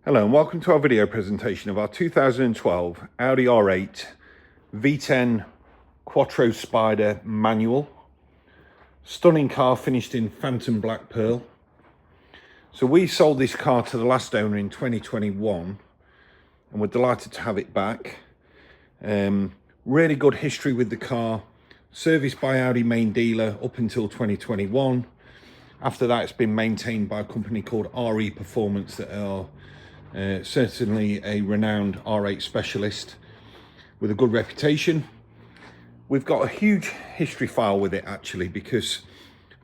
Hello and welcome to our video presentation of our 2012 Audi R8 V10 Quattro Spyder manual. Stunning car finished in Phantom Black Pearl. So we sold this car to the last owner in 2021 and we're delighted to have it back. Really good history with the car, serviced by Audi main dealer up until 2021. After that, it's been maintained by a company called RE Performance that are certainly a renowned R8 specialist with a good reputation. We've got a huge history file with it actually, because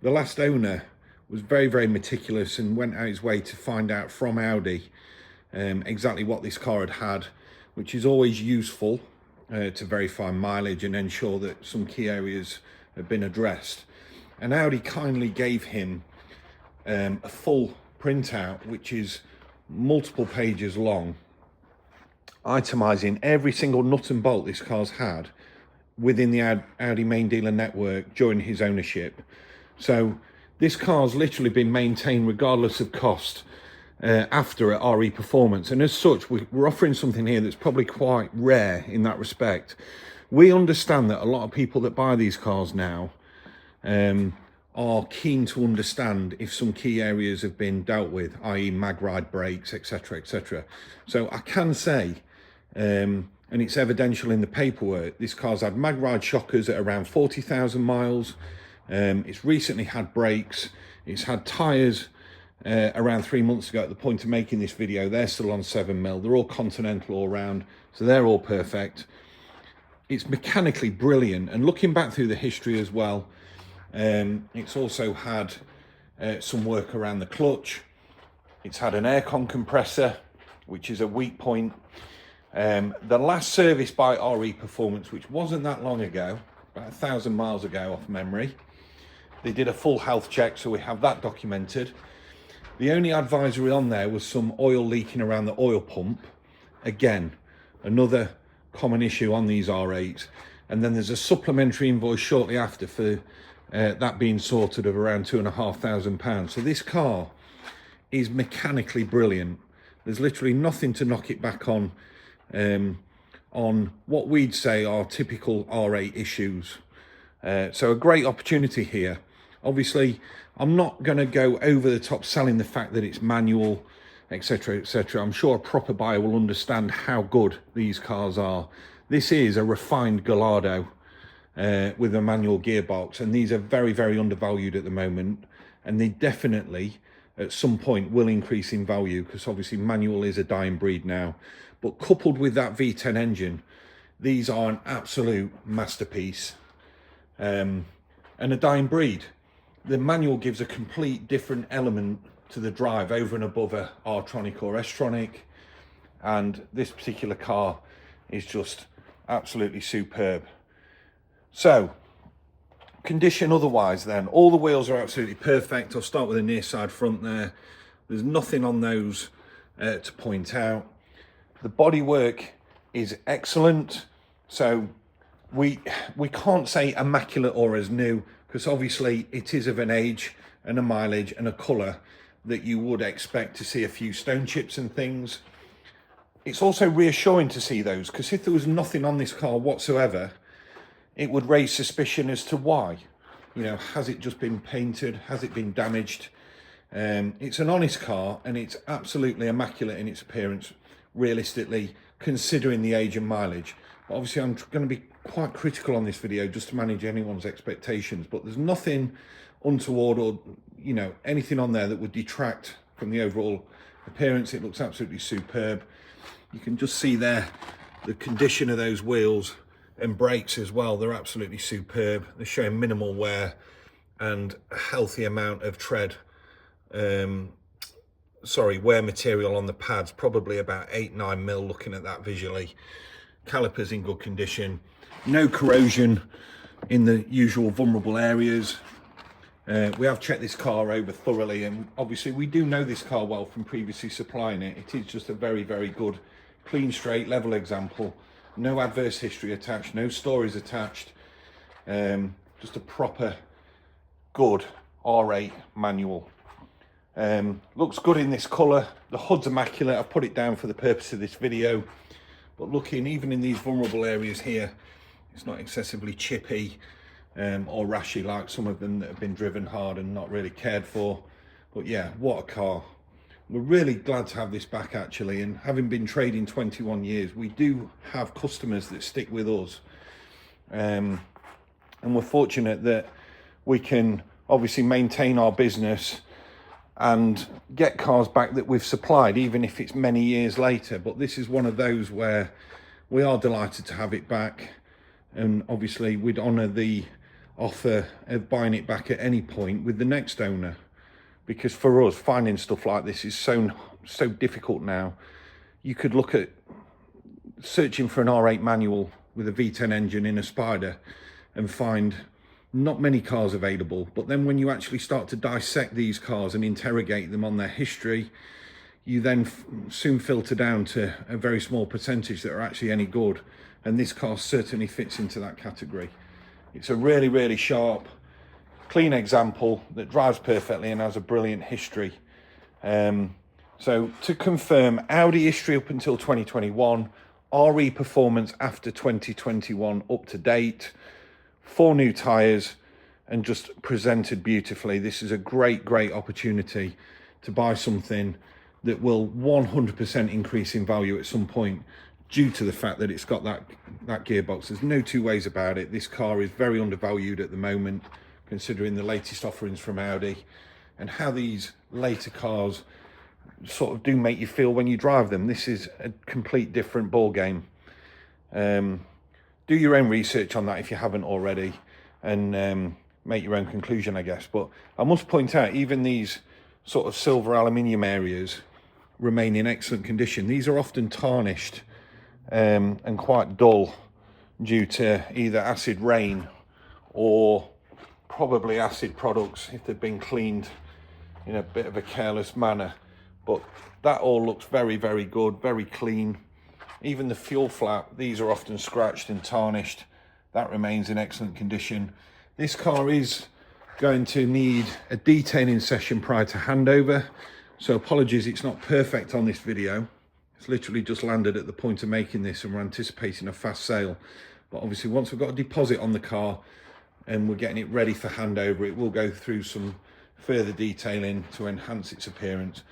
the last owner was very meticulous and went out his way to find out from Audi exactly what this car had, which is always useful to verify mileage and ensure that some key areas have been addressed. And Audi kindly gave him a full printout, which is multiple pages long, itemizing every single nut and bolt this car's had within the Audi main dealer network during his ownership. So this car's literally been maintained regardless of cost after at RE Performance, and as such we're offering something here that's probably quite rare in that respect. We understand that a lot of people that buy these cars now are keen to understand if some key areas have been dealt with, i.e. mag ride brakes, etc, etc. So I can say, and it's evidential in the paperwork, this car's had mag ride shockers at around 40,000 miles. It's recently had brakes. It's had tyres around 3 months ago at the point of making this video. They're still on 7mm. They're all Continental all round, so they're all perfect. It's mechanically brilliant, and looking back through the history as well, it's also had some work around the clutch. It's had an aircon compressor, which is a weak point. The last service by RE Performance, which wasn't that long ago, about 1,000 miles ago off memory, they did a full health check, so we have that documented. The only advisory on there was some oil leaking around the oil pump. Again, another common issue on these R8s. And then there's a supplementary invoice shortly after for that being sorted of around £2,500. So this car is mechanically brilliant. There's literally nothing to knock it back on what we'd say are typical R8 issues. So a great opportunity here. Obviously, I'm not going to go over the top selling the fact that it's manual, etc, etc. I'm sure a proper buyer will understand how good these cars are. This is a refined Gallardo with a manual gearbox, and these are very undervalued at the moment, and they definitely at some point will increase in value, because obviously manual is a dying breed now. But coupled with that V10 engine, these are an absolute masterpiece and a dying breed. The manual gives a complete different element to the drive over and above a R-tronic or S-tronic, and this particular car is just absolutely superb. So condition otherwise then, all the wheels are absolutely perfect. I'll start with the near side front there. There's nothing on those to point out. The bodywork is excellent, so we can't say immaculate or as new, because obviously it is of an age and a mileage and a colour that you would expect to see a few stone chips and things. It's also reassuring to see those, because if there was nothing on this car whatsoever, it would raise suspicion as to why. You know, has it just been painted? Has it been damaged? It's an honest car, and it's absolutely immaculate in its appearance, realistically, considering the age and mileage. But obviously I'm going to be quite critical on this video just to manage anyone's expectations, but there's nothing untoward or, you know, anything on there that would detract from the overall appearance. It looks absolutely superb. You can just see there the condition of those wheels and brakes as well. They're absolutely superb. They're showing minimal wear and a healthy amount of tread, wear material on the pads, probably about 8-9mm looking at that visually. Calipers in good condition, no corrosion in the usual vulnerable areas. We have checked this car over thoroughly, and obviously we do know this car well from previously supplying it. It is just a very good, clean, straight, level example. No adverse history attached, no stories attached. Just a proper, good R8 manual. Looks good in this colour. The hood's immaculate. I've put it down for the purpose of this video. But looking, even in these vulnerable areas here, it's not excessively chippy or rashy like some of them that have been driven hard and not really cared for. But yeah, what a car. We're really glad to have this back actually, and having been trading 21 years, we do have customers that stick with us. And we're fortunate that we can obviously maintain our business and get cars back that we've supplied, even if it's many years later. But this is one of those where we are delighted to have it back, and obviously we'd honour the offer of buying it back at any point with the next owner, because for us finding stuff like this is so difficult now. You could look at searching for an R8 manual with a V10 engine in a Spyder and find not many cars available, but then when you actually start to dissect these cars and interrogate them on their history, you then soon filter down to a very small percentage that are actually any good, and this car certainly fits into that category. It's a really sharp, clean example that drives perfectly and has a brilliant history. So to confirm, Audi history up until 2021, RE performance after 2021 up to date, 4 new tyres, and just presented beautifully. This is a great opportunity to buy something that will 100% increase in value at some point due to the fact that it's got that gearbox. There's no two ways about it. This car is very undervalued at the moment, considering the latest offerings from Audi and how these later cars sort of do make you feel when you drive them. This is a complete different ball game. Do your own research on that if you haven't already, and make your own conclusion, I guess. But I must point out, even these sort of silver aluminium areas remain in excellent condition. These are often tarnished and quite dull due to either acid rain or probably acid products if they've been cleaned in a bit of a careless manner. But that all looks very good, very clean. Even the fuel flap, these are often scratched and tarnished. That remains in excellent condition. This car is going to need a detailing session prior to handover, so apologies it's not perfect on this video. It's literally just landed at the point of making this and we're anticipating a fast sale. But obviously once we've got a deposit on the car and we're getting it ready for handover, it will go through some further detailing to enhance its appearance.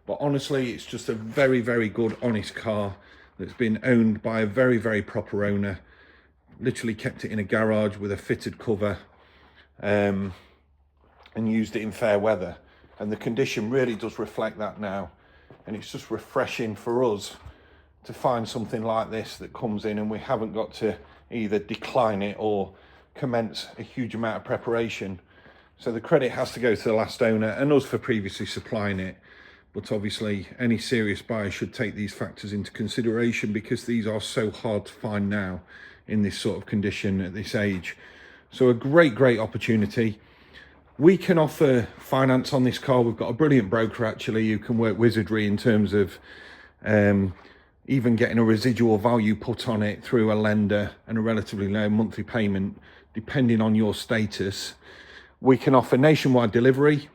But honestly, it's just a very good, honest car that's been owned by a very proper owner. Literally kept it in a garage with a fitted cover and used it in fair weather. And the condition really does reflect that now. And it's just refreshing for us to find something like this that comes in and we haven't got to either decline it or commence a huge amount of preparation. So the credit has to go to the last owner and us for previously supplying it. But obviously any serious buyer should take these factors into consideration, because these are so hard to find now in this sort of condition at this age. So a great opportunity. We can offer finance on this car. We've got a brilliant broker actually who can work wizardry in terms of even getting a residual value put on it through a lender and a relatively low monthly payment depending on your status. We can offer nationwide delivery.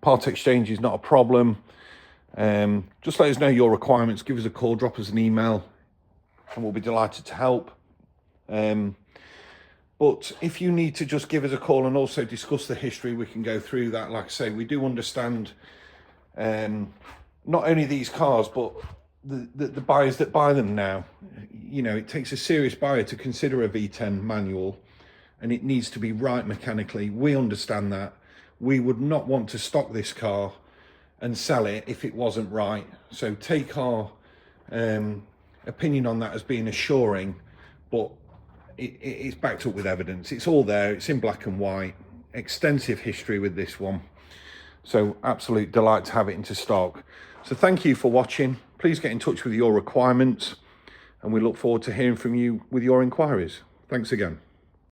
Part exchange is not a problem. Just let us know your requirements, give us a call, drop us an email, and we'll be delighted to help. But if you need to just give us a call and also discuss the history, we can go through that. Like I say, we do understand not only these cars, but the buyers that buy them now. You know, it takes a serious buyer to consider a V10 manual, and it needs to be right mechanically. We understand that. We would not want to stock this car and sell it if it wasn't right. So take our opinion on that as being assuring, but it's backed up with evidence. It's all there, it's in black and white, extensive history with this one. So absolute delight to have it into stock. So thank you for watching. Please get in touch with your requirements and we look forward to hearing from you with your inquiries. Thanks again.